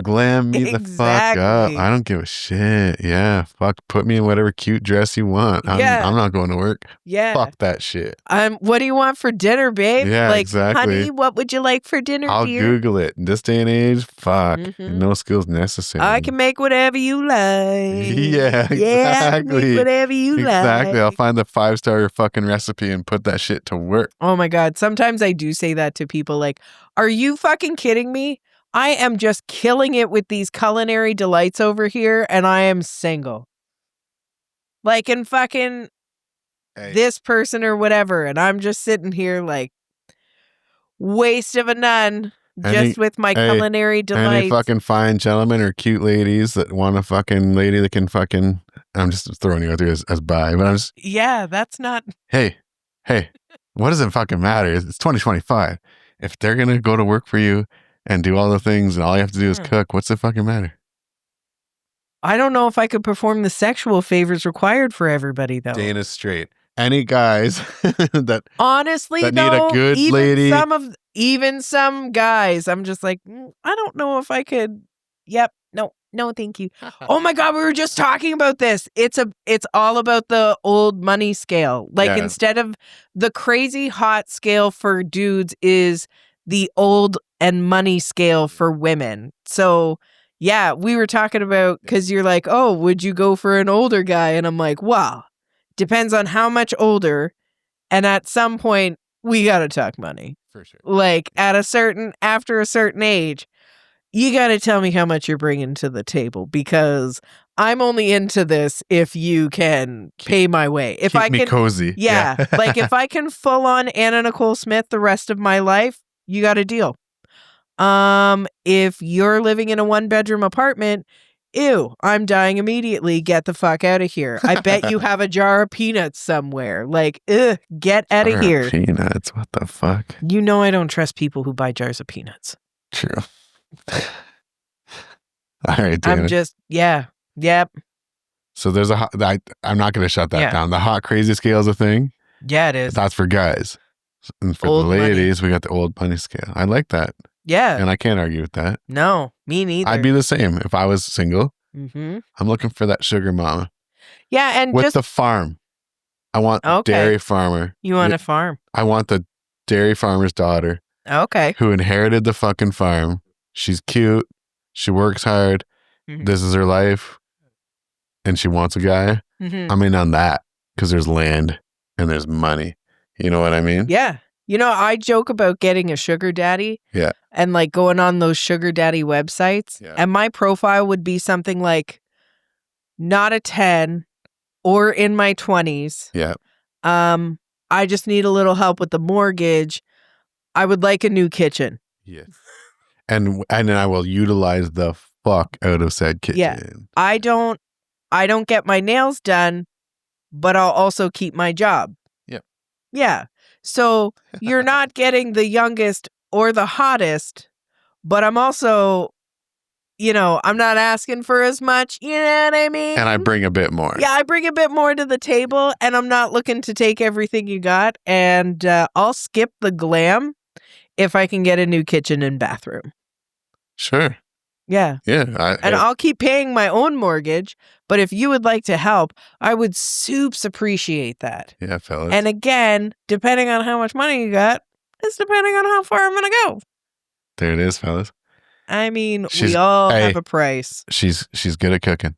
Glam me the fuck up. I don't give a shit. Yeah. Fuck. Put me in whatever cute dress you want. I'm not going to work. Yeah. Fuck that shit. What do you want for dinner, babe? Yeah, like, exactly. Honey, what would you like for dinner, I'll dear? Google it. In this day and age, fuck. No skills necessary. I can make whatever you like. Yeah, exactly. Yeah, I can make whatever you like. Exactly. I'll find the 5-star fucking recipe and put that shit to work. Oh my God. Sometimes I do say that to people like, are you fucking kidding me? I am just killing it with these culinary delights over here and I am single. Like in fucking this person or whatever. And I'm just sitting here like waste of a nun with my culinary delights. Any fucking fine gentlemen or cute ladies that want a fucking lady that can fucking, I'm just throwing you out there as bi, but I'm just. Yeah, that's not. Hey, what does it fucking matter? It's 2025. If they're going to go to work for you and do all the things and all you have to do is cook, what's the fucking matter? I don't know if I could perform the sexual favors required for everybody, though. Dana's straight. Any guys that honestly that need a though, good lady, even some guys, I'm just like, I don't know if I could. Yep, no, thank you. Oh my god, we were just talking about this. It's all about the old money scale. Like Yeah. instead of the crazy hot scale for dudes is the old and money scale for women. So yeah, we were talking about because you're like, oh, would you go for an older guy? And I'm like, well, depends on how much older. And at some point, we got to talk money. For sure. Like after a certain age, you got to tell me how much you're bringing to the table because I'm only into this if you can pay my way. If Keep I me can, cozy. yeah, like if I can full on Anna Nicole Smith the rest of my life, you got a deal. If you're living in a 1-bedroom apartment, ew, I'm dying immediately. Get the fuck out of here. I bet you have a jar of peanuts somewhere. Like, get out of here. Peanuts, what the fuck? You know I don't trust people who buy jars of peanuts. True. All right, Dana. I'm just, yep. So there's I'm not going to shut that down. The hot crazy scale is a thing. Yeah, it is. That's for guys. And for Old the ladies, we got the old money scale. I like that. Yeah. And I can't argue with that. No, me neither. I'd be the same if I was single. Mm-hmm. I'm looking for that sugar mama. Yeah, and with the farm. I want the dairy farmer. You want a farm? I want the dairy farmer's daughter. Okay. Who inherited the fucking farm. She's cute. She works hard. Mm-hmm. This is her life. And she wants a guy. Mm-hmm. I'm in on that because there's land and there's money. You know what I mean? Yeah. You know, I joke about getting a sugar daddy. Yeah. And like going on those sugar daddy websites. Yeah. And my profile would be something like not a 10 or in my 20s. Yeah. I just need a little help with the mortgage. I would like a new kitchen. Yes. And then I will utilize the fuck out of said kitchen. Yeah. I don't get my nails done, but I'll also keep my job. Yep. Yeah. So you're not getting the youngest or the hottest, but I'm also, I'm not asking for as much. You know what I mean? And I bring a bit more. Yeah, I bring a bit more to the table, and I'm not looking to take everything you got. And I'll skip the glam if I can get a new kitchen and bathroom. Sure. Yeah. Yeah. I'll keep paying my own mortgage, but if you would like to help, I would soups appreciate that. Yeah, fellas. And again, depending on how much money you got, it's depending on how far I'm going to go. There it is, fellas. I mean, we all have a price. She's good at cooking.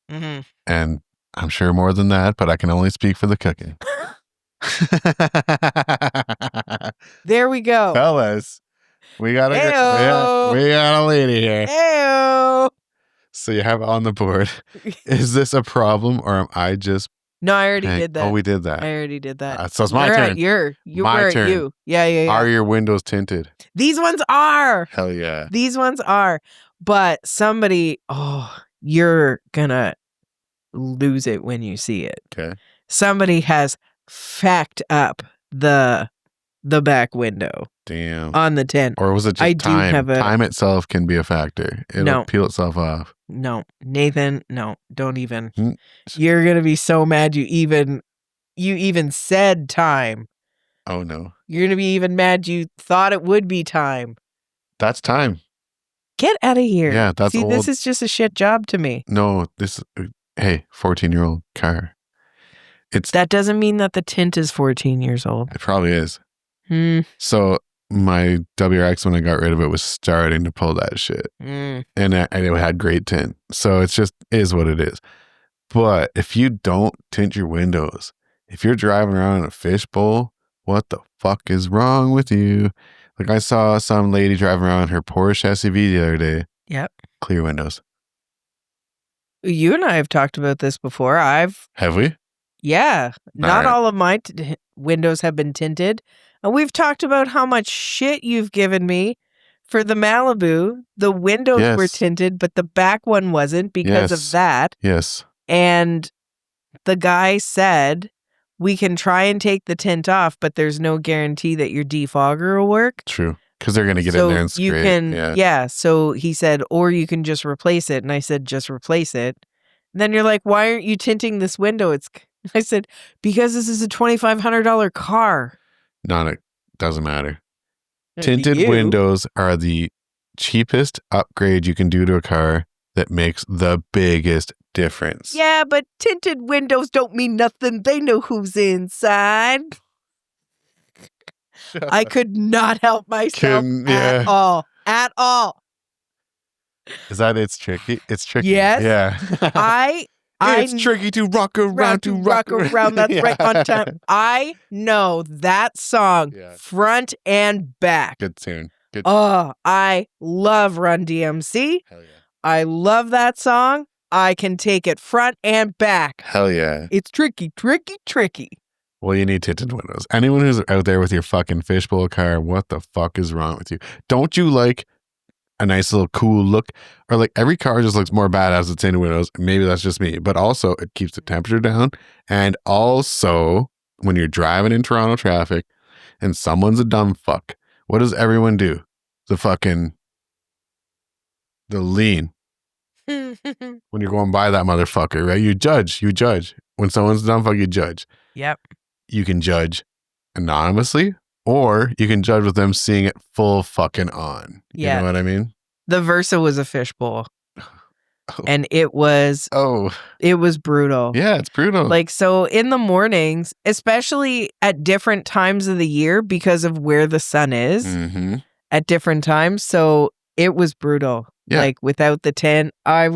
Mm-hmm. And I'm sure more than that, but I can only speak for the cooking. There we go. Fellas. We got a lady here. Ew. So you have it on the board. Is this a problem or am I just No, I already did that. Oh, we did that. I already did that. So it's my turn. My turn. Yeah. Are your windows tinted? These ones are. Hell yeah. These ones are. But you're gonna lose it when you see it. Okay. Somebody has fact up the back window. Damn. On the tint. Or was it just time? Time itself can be a factor. It'll peel itself off. No. Nathan, no. Don't even. You're going to be so mad you even said time. Oh, no. You're going to be even mad you thought it would be time. That's time. Get out of here. Yeah, that's old. This is just a shit job to me. No, 14-year-old car. That doesn't mean that the tint is 14 years old. It probably is. So my WRX, when I got rid of it, was starting to pull that shit. And it had great tint. So it's just is what it is. But if you don't tint your windows, if you're driving around in a fishbowl, what the fuck is wrong with you? Like I saw some lady driving around her Porsche SUV the other day. Yep. Clear windows. You and I have talked about this before. Have we? Yeah. Not all of my windows have been tinted. And we've talked about how much shit you've given me for the Malibu. The windows were tinted, but the back one wasn't because of that. Yes. And the guy said, we can try and take the tint off, but there's no guarantee that your defogger will work. True. Because they're going to get in there and scrape. You can, so he said, or you can just replace it. And I said, just replace it. And then you're like, why aren't you tinting this window? I said, because this is a $2,500 car. It doesn't matter. Tinted windows are the cheapest upgrade you can do to a car that makes the biggest difference. Yeah, but tinted windows don't mean nothing. They know who's inside. I could not help myself at all. At all. Is that it's tricky? It's tricky. Yes. Yeah. It's tricky to rock around, to rock around. That's right on time. I know that song front and back. Good tune. Good. Oh, I love Run DMC. Hell yeah. I love that song. I can take it front and back. Hell yeah. It's tricky, tricky, tricky. Well, you need tinted windows. Anyone who's out there with your fucking fishbowl car, what the fuck is wrong with you? Don't you like a nice little cool look? Or like every car just looks more badass with tinted windows. Maybe that's just me, but also it keeps the temperature down. And also when you're driving in Toronto traffic and someone's a dumb fuck, what does everyone do? The lean. When you're going by that motherfucker, right? You judge. When someone's a dumb fuck, you judge. Yep. You can judge anonymously, or you can judge with them seeing it full fucking on. You know what I mean? The Versa was a fishbowl. And it was brutal. Yeah, it's brutal. Like, so in the mornings, especially at different times of the year because of where the sun is at different times. So it was brutal. Yeah. Like without the tent, I'd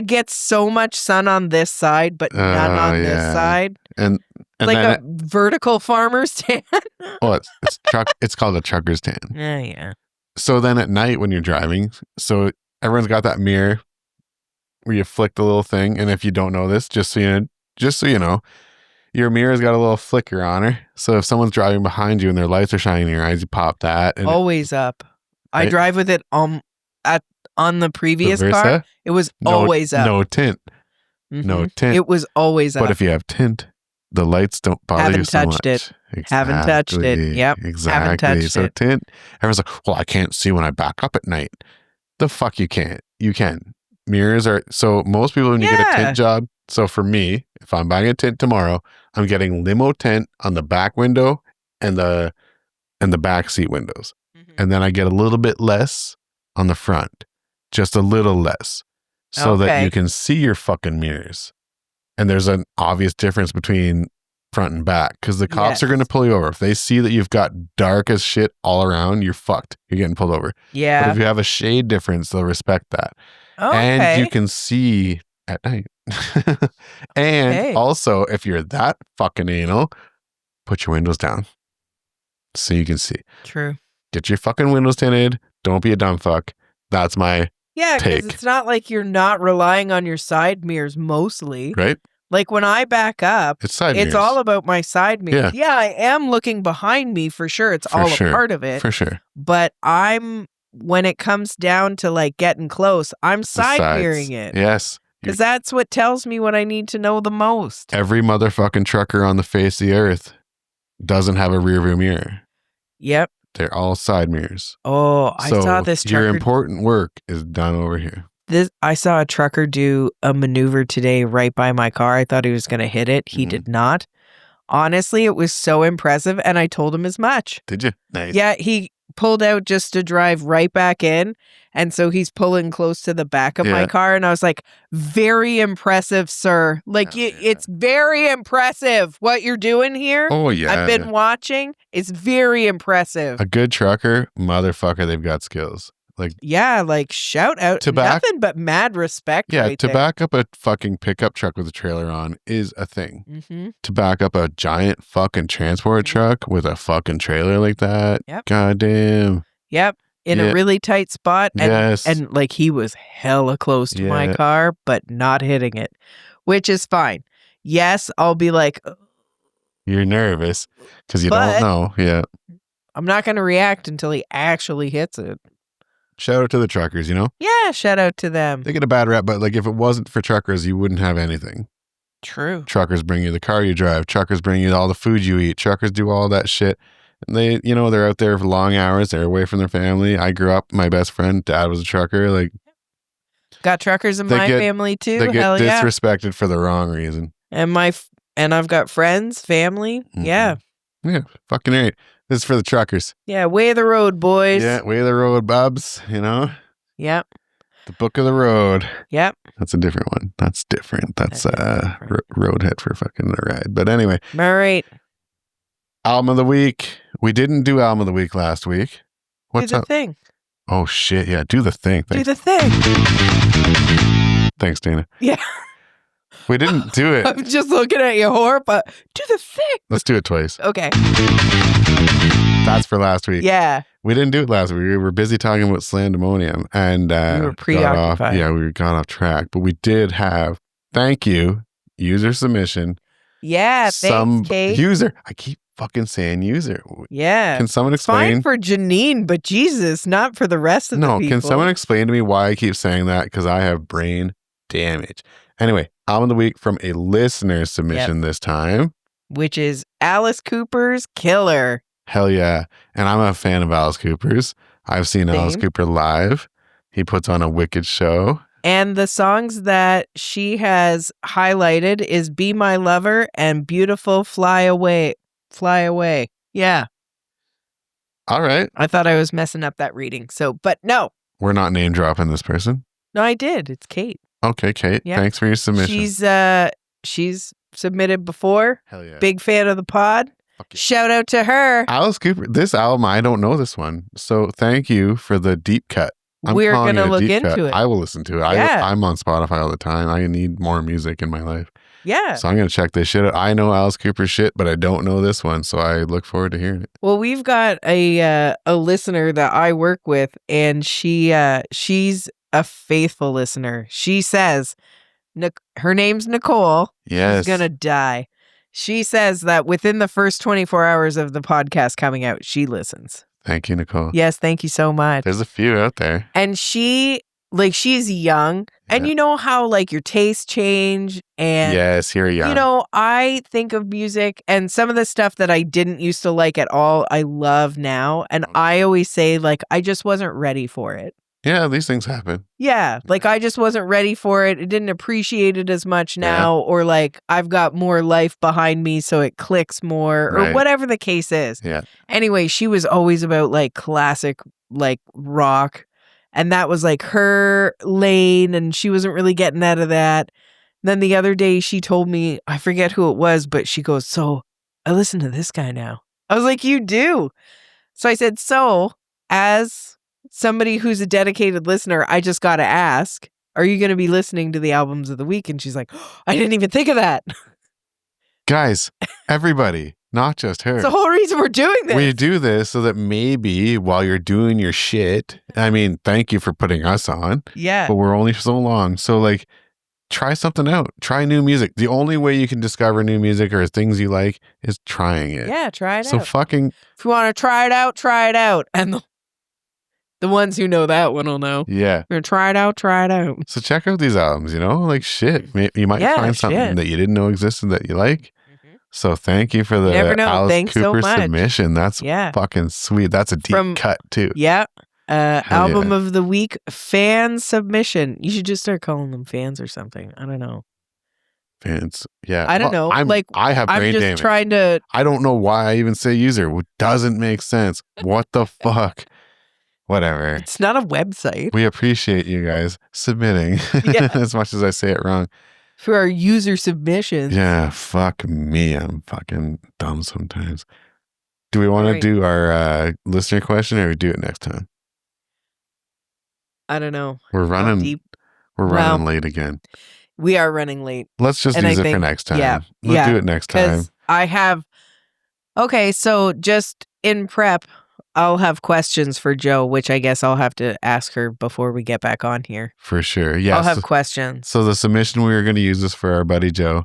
get so much sun on this side, but none on this side. And like a vertical farmer's tan. It's called a trucker's tan. Yeah. So then at night when you're driving, so everyone's got that mirror where you flick the little thing, and if you don't know this, just so you know, your mirror's got a little flicker on her. So if someone's driving behind you and their lights are shining in your eyes, you pop that. And always up. Right? I drive with it on the previous car. It was always up. No tint. No tint. It was always up. But if you have tint, the lights don't bother you so much. Haven't touched it. Yep. Exactly. Haven't touched so it. Tint. Everyone's like, well, I can't see when I back up at night. The fuck you can't. You can. Mirrors are, so most people when you get a tint job, so for me, if I'm buying a tint tomorrow, I'm getting limo tint on the back window and the back seat windows. And then I get a little bit less on the front. Just a little less. So that you can see your fucking mirrors. And there's an obvious difference between front and back because the cops are going to pull you over. If they see that you've got dark as shit all around, you're fucked. You're getting pulled over. Yeah. But if you have a shade difference, they'll respect that. And you can see at night. And also, if you're that fucking anal, put your windows down so you can see. True. Get your fucking windows tinted. Don't be a dumb fuck. That's my because it's not like you're not relying on your side mirrors mostly. Right. Like when I back up, it's all about my side mirrors. Yeah, I am looking behind me for sure. It's all a part of it. For sure. But when it comes down to like getting close, I'm side mirroring it. Yes. Because that's what tells me what I need to know the most. Every motherfucking trucker on the face of the earth doesn't have a rear view mirror. Yep. They're all side mirrors. Oh, I saw this trucker. Your important work is done over here. I saw a trucker do a maneuver today right by my car. I thought he was going to hit it. He did not. Honestly, it was so impressive, and I told him as much. Did you? Nice. Yeah, he pulled out just to drive right back in, and so he's pulling close to the back of my car, and I was like, very impressive, sir. Like, it's very impressive what you're doing here. Oh, yeah. I've been watching. It's very impressive. A good trucker, motherfucker, they've got skills. Like shout out. Nothing but mad respect. Yeah, to back up a fucking pickup truck with a trailer on is a thing. To back up a giant fucking transport truck with a fucking trailer like that, goddamn. Yep, in a really tight spot. And like he was hella close to my car, but not hitting it, which is fine. Yes, I'll be like, you're nervous because you don't know. Yeah, I'm not going to react until he actually hits it. Shout out to the truckers, you know? Yeah, shout out to them. They get a bad rap, but like if it wasn't for truckers, you wouldn't have anything. True. Truckers bring you the car you drive. Truckers bring you all the food you eat. Truckers do all that shit. And they're out there for long hours. They're away from their family. I grew up, my best friend, dad was a trucker. Like, got truckers in they my get family too. they get Hell yeah. disrespected for the wrong reason. And I've got friends, family. Mhm. Yeah. Yeah, fucking right. This is for the truckers. Yeah, way of the road, boys. Yeah, way of the road, bubs. Yep. The book of the road. Yep. That's a different one. That's different. That's That is different. Roadhead for fucking the ride. But anyway, All right. album of the week. We didn't do album of the week last week. What's do the up? thing. Oh shit! Yeah, do the thing. Thanks. Do the thing. Thanks, Dana. Yeah. We didn't do it. I'm just looking at you, whore, but do the thing. Let's do it twice. Okay. That's for last week. Yeah. We didn't do it last week. We were busy talking about Slandemonium and we were preoccupied. we got off track. But we did have, thank you, user submission. Yeah, thanks, Kate. User. I keep fucking saying user. Yeah. Can someone explain? Fine for Janine, but Jesus, not for the rest of the people. Can someone explain to me why I keep saying that? Because I have brain damage. Anyway, album of the week from a listener submission this time. Which is Alice Cooper's Killer. Hell yeah. And I'm a fan of Alice Cooper's. I've seen Alice Cooper live. He puts on a wicked show. And the songs that she has highlighted is Be My Lover and Beautiful Fly Away. Fly Away. Yeah. All right. I thought I was messing up that reading. But no. We're not name dropping this person. No, I did. It's Kate. Okay, Kate. Yeah. Thanks for your submission. She's submitted before. Hell yeah. Big fan of the pod. Okay. Shout out to her. Alice Cooper. This album, I don't know this one. So thank you for the deep cut. We're going to look into it. I will listen to it. I'm on Spotify all the time. I need more music in my life. Yeah. So I'm going to check this shit out. I know Alice Cooper shit, but I don't know this one. So I look forward to hearing it. Well, we've got a listener that I work with, and she's a faithful listener. She says, her name's Nicole. Yes. She's going to die. She says that within the first 24 hours of the podcast coming out, she listens. Thank you, Nicole. Yes, thank you so much. There's a few out there. And she's young. Yeah. And you know how your tastes change. And yes, you're young. I think of music and some of the stuff that I didn't used to like at all, I love now. And I always say I just wasn't ready for it. Yeah, these things happen. Yeah, I just wasn't ready for it. I didn't appreciate it as much now, or I've got more life behind me, so it clicks more, or whatever the case is. Yeah. Anyway, she was always about classic rock, and that was her lane, and she wasn't really getting out of that. Then the other day, she told me, I forget who it was, but she goes, "So I listen to this guy now." I was like, "You do?" So I said, "So as somebody who's a dedicated listener, I just got to ask, are you going to be listening to the albums of the week?" And she's like, "Oh, I didn't even think of that." Guys, everybody, not just her. It's the whole reason we're doing this. We do this so that maybe while you're doing your shit, I mean, thank you for putting us on. Yeah. But we're only so long. So try something out. Try new music. The only way you can discover new music or things you like is trying it. Yeah, try it out. So fucking... If you want to try it out, try it out. And the ones who know that one will know. Yeah. You're going to try it out, try it out. So check out these albums, shit. You might find something that you didn't know existed that you like. Mm-hmm. So thank you for the Alice Cooper submission. That's fucking sweet. That's a deep cut too. Yeah. Album of the week, fan submission. You should just start calling them fans or something. I don't know. Fans. Yeah. I don't know. I have brain damage. I'm just trying to... I don't know why I even say user. It doesn't make sense. What the fuck? Whatever. It's not a website. We appreciate you guys submitting as much as I say it wrong. For our user submissions. Yeah, fuck me. I'm fucking dumb sometimes. Do we want to do our listener question or do it next time? I don't know. We're running late again. We are running late. Let's just use it for next time. Yeah. We'll do it next time. I have... Okay, so just in prep... I'll have questions for Joe, which I guess I'll have to ask her before we get back on here. For sure. Yeah. I'll have questions. So the submission we were going to use is for our buddy Joe.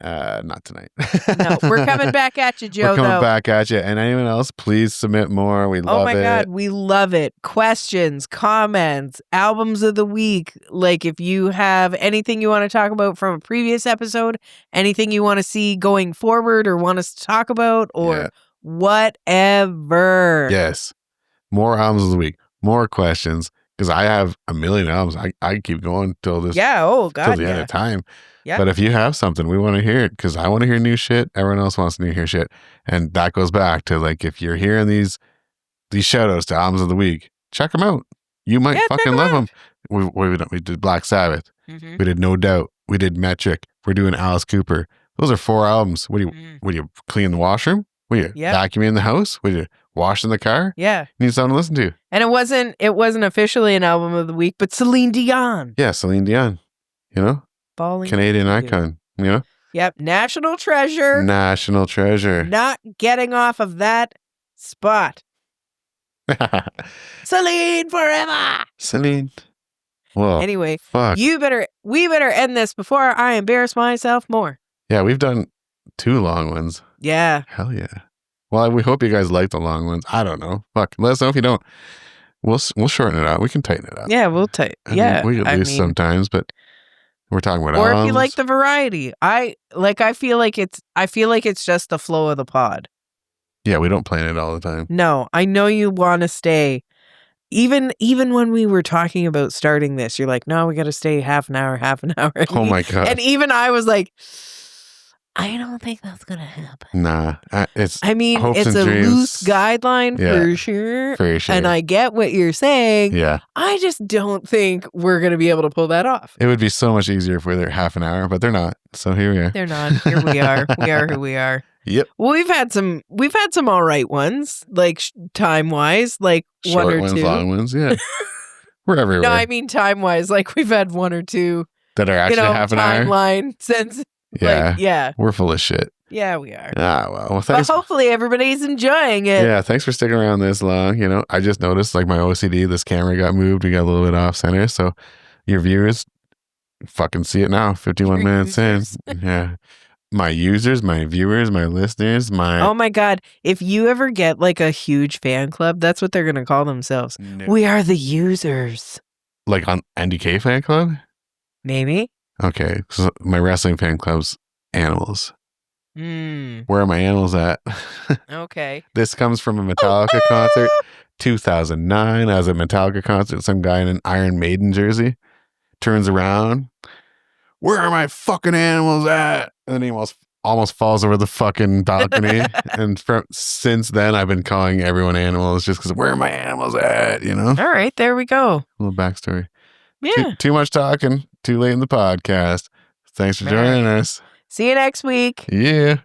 Not tonight. No, we're coming back at you, Joe. We're coming back at you. And anyone else, please submit more. We love it. Oh my God, we love it. Questions, comments, albums of the week. If you have anything you want to talk about from a previous episode, anything you want to see going forward or want us to talk about, or whatever. Yes. More albums of the week. More questions. Because I have a million albums. I keep going till this. Yeah. Oh, God. Till the end Yeah. of time. Yeah. But if you have something, we want to hear it because I want to hear new shit. Everyone else wants to hear shit. And that goes back to like, if you're hearing these shout outs to albums of the week, check them out. You might fucking love them. We did Black Sabbath. Mm-hmm. We did No Doubt. We did Metric. We're doing Alice Cooper. Those are 4 albums. What do you clean the washroom? What do you vacuum in the house? What do you wash in the car? Yeah. You need something to listen to. And it wasn't officially an album of the week, but Celine Dion. Yeah, Celine Dion. You know? Falling Canadian icon. You know? Yep. National treasure. National treasure. Not getting off of that spot. Celine forever. Celine. Well, anyway, fuck. we better end this before I embarrass myself more. Yeah, we've done 2 long ones. Yeah. Hell yeah. Well, we hope you guys like the long ones. I don't know. Fuck. Let us know if you don't. We'll shorten it out. We can tighten it up. Yeah, we'll tighten. Yeah, we at least sometimes, but we're talking about or albums. if you like the variety. I feel like it's just the flow of the pod. Yeah, we don't plan it all the time. No, I know you want to stay. Even when we were talking about starting this, you're like, no, we got to stay half an hour. Oh my God. And even I was like, I don't think that's going to happen. Nah. It's a loose guideline for sure. For sure. And I get what you're saying. Yeah. I just don't think we're going to be able to pull that off. It would be so much easier if we were half an hour, but they're not. So here we are. They're not. Here we are. We are who we are. Yep. Well, we've had some all right ones, like time wise, like short 1 or ones, 2. long ones. Yeah. We're everywhere. No, I mean time wise, like we've had 1 or 2 that are actually half an hour. Timeline since. Yeah. Like, yeah. We're full of shit. Yeah, we are. Ah, well, thanks. But hopefully everybody's enjoying it. Yeah, thanks for sticking around this long. You know, I just noticed like my OCD, this camera got moved. We got a little bit off center. So your viewers fucking see it now, 51 minutes in. Yeah. My users, my viewers, my listeners, Oh my God. If you ever get like a huge fan club, that's what they're going to call themselves. No. We are the users. Like on NDK fan club? Maybe. Okay. So my wrestling fan club's animals. Where are my animals at? Okay. This comes from a Metallica concert, 2009. I was at a Metallica concert. Some guy in an Iron Maiden jersey turns around. Where are my fucking animals at? And then he almost falls over the fucking balcony. And since then, I've been calling everyone animals just because where are my animals at? You know? All right. There we go. A little backstory. Yeah. Too much talking. Too late in the podcast. Thanks for joining us. See you next week. Yeah.